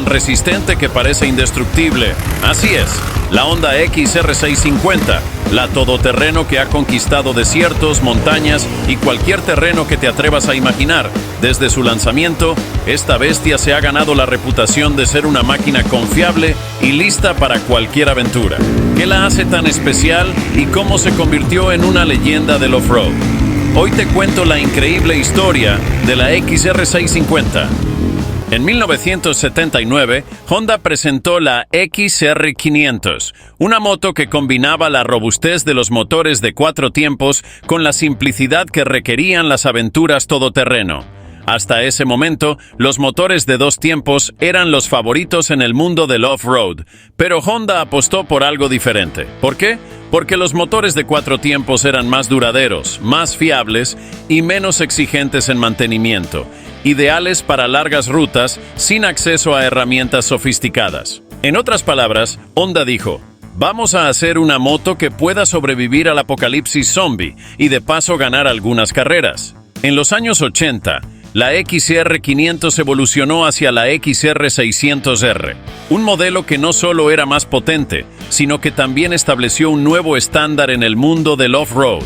tan resistente que parece indestructible. Así es, la Honda XR650, la todoterreno que ha conquistado desiertos, montañas y cualquier terreno que te atrevas a imaginar. Desde su lanzamiento, esta bestia se ha ganado la reputación de ser una máquina confiable y lista para cualquier aventura. ¿Qué la hace tan especial y cómo se convirtió en una leyenda del off-road? Hoy te cuento la increíble historia de la XR650. En 1979, Honda presentó la XR500, una moto que combinaba la robustez de los motores de 4 tiempos con la simplicidad que requerían las aventuras todoterreno. Hasta ese momento, los motores de 2 tiempos eran los favoritos en el mundo del off-road, pero Honda apostó por algo diferente. ¿Por qué? Porque los motores de 4 tiempos eran más duraderos, más fiables y menos exigentes en mantenimiento, ideales para largas rutas sin acceso a herramientas sofisticadas. En otras palabras, Honda dijo: vamos a hacer una moto que pueda sobrevivir al apocalipsis zombie y de paso ganar algunas carreras. En los años 80, la XR500 evolucionó hacia la XR600R, un modelo que no solo era más potente, sino que también estableció un nuevo estándar en el mundo del off-road.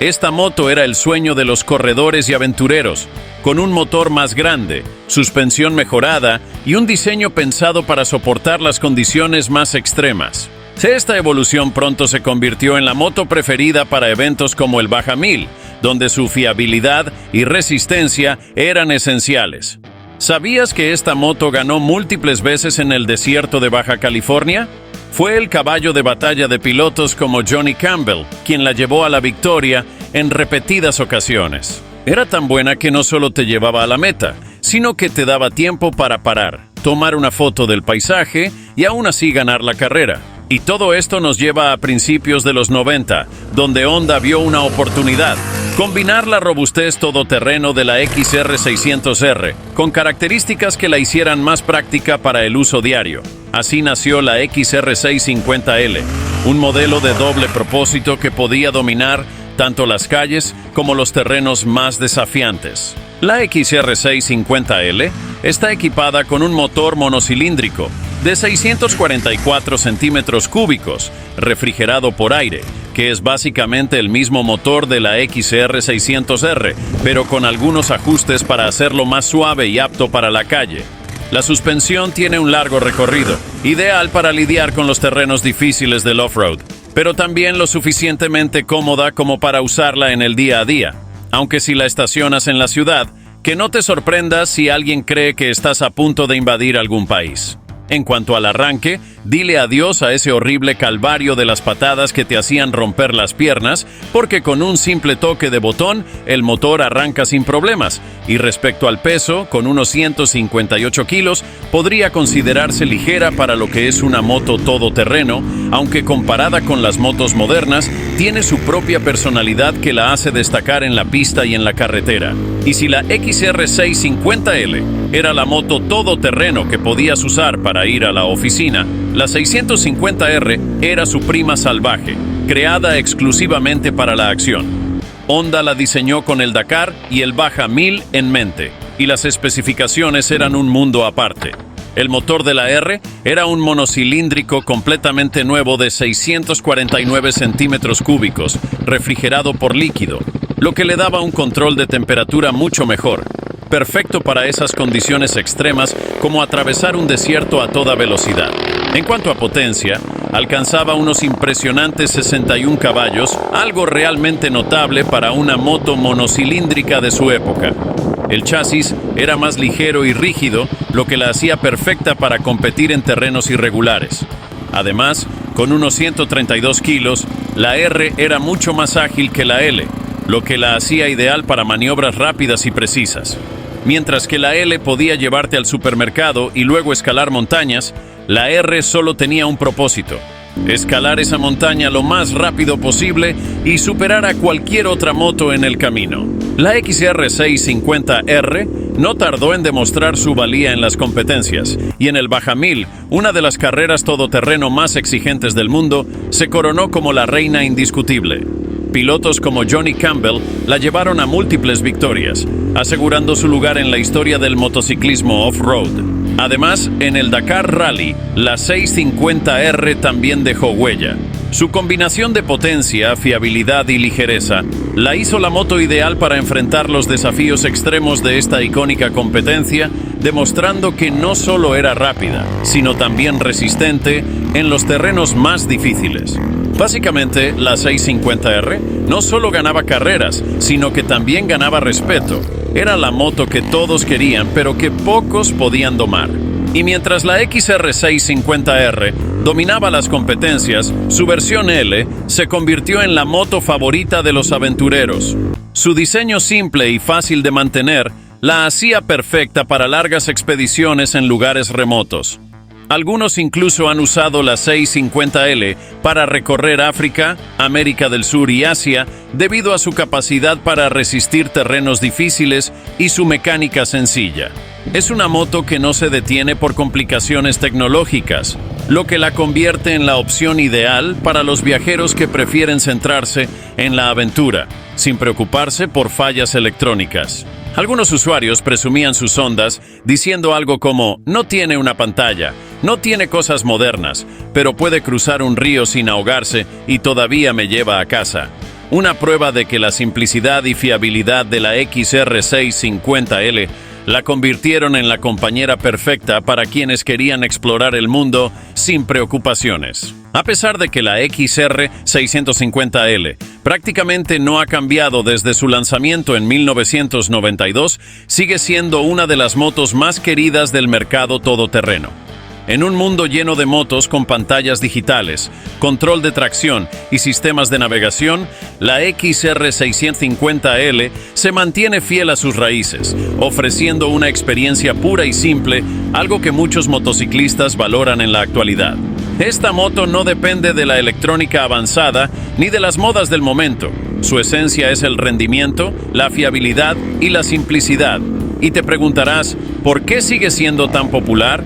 Esta moto era el sueño de los corredores y aventureros, con un motor más grande, suspensión mejorada y un diseño pensado para soportar las condiciones más extremas. Esta evolución pronto se convirtió en la moto preferida para eventos como el Baja 1000, donde su fiabilidad y resistencia eran esenciales. ¿Sabías que esta moto ganó múltiples veces en el desierto de Baja California? Fue el caballo de batalla de pilotos como Johnny Campbell quien la llevó a la victoria en repetidas ocasiones. Era tan buena que no solo te llevaba a la meta, sino que te daba tiempo para parar, tomar una foto del paisaje y aún así ganar la carrera. Y todo esto nos lleva a principios de los 90, donde Honda vio una oportunidad: combinar la robustez todoterreno de la XR600R con características que la hicieran más práctica para el uso diario. Así nació la XR650L, un modelo de doble propósito que podía dominar tanto las calles como los terrenos más desafiantes. La XR650L está equipada con un motor monocilíndrico de 644 centímetros cúbicos, refrigerado por aire, que es básicamente el mismo motor de la XR600R, pero con algunos ajustes para hacerlo más suave y apto para la calle. La suspensión tiene un largo recorrido, ideal para lidiar con los terrenos difíciles del off-road, pero también lo suficientemente cómoda como para usarla en el día a día. Aunque si la estacionas en la ciudad, que no te sorprendas si alguien cree que estás a punto de invadir algún país. En cuanto al arranque, dile adiós a ese horrible calvario de las patadas que te hacían romper las piernas, porque con un simple toque de botón, el motor arranca sin problemas. Y respecto al peso, con unos 158 kilos, podría considerarse ligera para lo que es una moto todoterreno, aunque comparada con las motos modernas, tiene su propia personalidad que la hace destacar en la pista y en la carretera. Y si la XR650L era la moto todoterreno que podías usar para ir a la oficina, la 650R era su prima salvaje, creada exclusivamente para la acción. Honda la diseñó con el Dakar y el Baja 1000 en mente, y las especificaciones eran un mundo aparte. El motor de la R era un monocilíndrico completamente nuevo de 649 centímetros cúbicos, refrigerado por líquido, lo que le daba un control de temperatura mucho mejor, perfecto para esas condiciones extremas como atravesar un desierto a toda velocidad. En cuanto a potencia, alcanzaba unos impresionantes 61 caballos, algo realmente notable para una moto monocilíndrica de su época. El chasis era más ligero y rígido, lo que la hacía perfecta para competir en terrenos irregulares. Además, con unos 132 kilos, la R era mucho más ágil que la L, lo que la hacía ideal para maniobras rápidas y precisas. Mientras que la L podía llevarte al supermercado y luego escalar montañas, la R solo tenía un propósito: escalar esa montaña lo más rápido posible y superar a cualquier otra moto en el camino. La XR650R no tardó en demostrar su valía en las competencias, y en el Baja 1000, una de las carreras todoterreno más exigentes del mundo, se coronó como la reina indiscutible. Pilotos como Johnny Campbell la llevaron a múltiples victorias, asegurando su lugar en la historia del motociclismo off-road. Además, en el Dakar Rally, la 650R también dejó huella. Su combinación de potencia, fiabilidad y ligereza la hizo la moto ideal para enfrentar los desafíos extremos de esta icónica competencia, demostrando que no solo era rápida, sino también resistente en los terrenos más difíciles. Básicamente, la 650R no solo ganaba carreras, sino que también ganaba respeto. Era la moto que todos querían, pero que pocos podían domar. Y mientras la XR650R dominaba las competencias, su versión L se convirtió en la moto favorita de los aventureros. Su diseño simple y fácil de mantener la hacía perfecta para largas expediciones en lugares remotos. Algunos incluso han usado la 650L para recorrer África, América del Sur y Asia debido a su capacidad para resistir terrenos difíciles y su mecánica sencilla. Es una moto que no se detiene por complicaciones tecnológicas, lo que la convierte en la opción ideal para los viajeros que prefieren centrarse en la aventura, sin preocuparse por fallas electrónicas. Algunos usuarios presumían sus ondas diciendo algo como: no tiene una pantalla, no tiene cosas modernas, pero puede cruzar un río sin ahogarse y todavía me lleva a casa. Una prueba de que la simplicidad y fiabilidad de la XR650L la convirtieron en la compañera perfecta para quienes querían explorar el mundo sin preocupaciones. A pesar de que la XR650L prácticamente no ha cambiado desde su lanzamiento en 1992, sigue siendo una de las motos más queridas del mercado todoterreno. En un mundo lleno de motos con pantallas digitales, control de tracción y sistemas de navegación, la XR650L se mantiene fiel a sus raíces, ofreciendo una experiencia pura y simple, algo que muchos motociclistas valoran en la actualidad. Esta moto no depende de la electrónica avanzada ni de las modas del momento. Su esencia es el rendimiento, la fiabilidad y la simplicidad. Y te preguntarás, ¿por qué sigue siendo tan popular?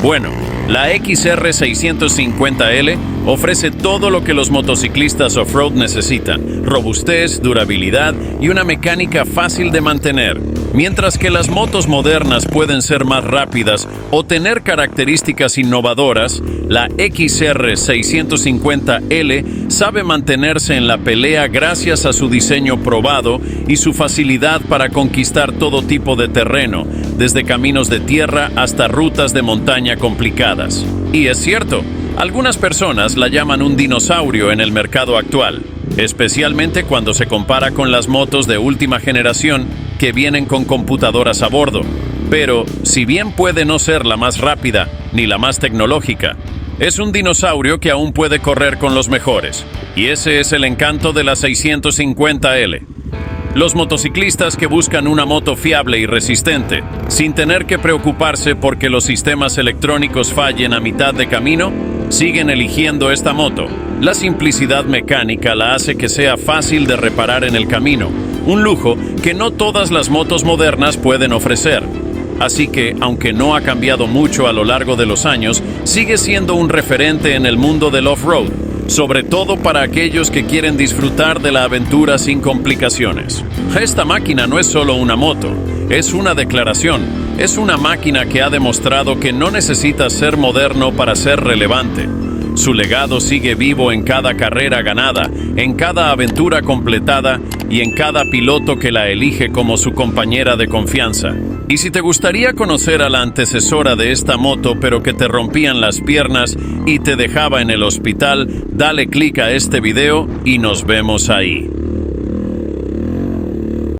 Bueno, la XR650L ofrece todo lo que los motociclistas off-road necesitan: robustez, durabilidad y una mecánica fácil de mantener. Mientras que las motos modernas pueden ser más rápidas o tener características innovadoras, la XR650L sabe mantenerse en la pelea gracias a su diseño probado y su facilidad para conquistar todo tipo de terreno, desde caminos de tierra hasta rutas de montaña complicadas. Y es cierto, algunas personas la llaman un dinosaurio en el mercado actual, especialmente cuando se compara con las motos de última generación que vienen con computadoras a bordo. Pero, si bien puede no ser la más rápida ni la más tecnológica, es un dinosaurio que aún puede correr con los mejores. Y ese es el encanto de la 650L. Los motociclistas que buscan una moto fiable y resistente, sin tener que preocuparse porque los sistemas electrónicos fallen a mitad de camino, siguen eligiendo esta moto. La simplicidad mecánica la hace que sea fácil de reparar en el camino, un lujo que no todas las motos modernas pueden ofrecer. Así que, aunque no ha cambiado mucho a lo largo de los años, sigue siendo un referente en el mundo del off-road, sobre todo para aquellos que quieren disfrutar de la aventura sin complicaciones. Esta máquina no es solo una moto, es una declaración. Es una máquina que ha demostrado que no necesita ser moderno para ser relevante. Su legado sigue vivo en cada carrera ganada, en cada aventura completada y en cada piloto que la elige como su compañera de confianza. Y si te gustaría conocer a la antecesora de esta moto pero que te rompían las piernas y te dejaba en el hospital, dale clic a este video y nos vemos ahí.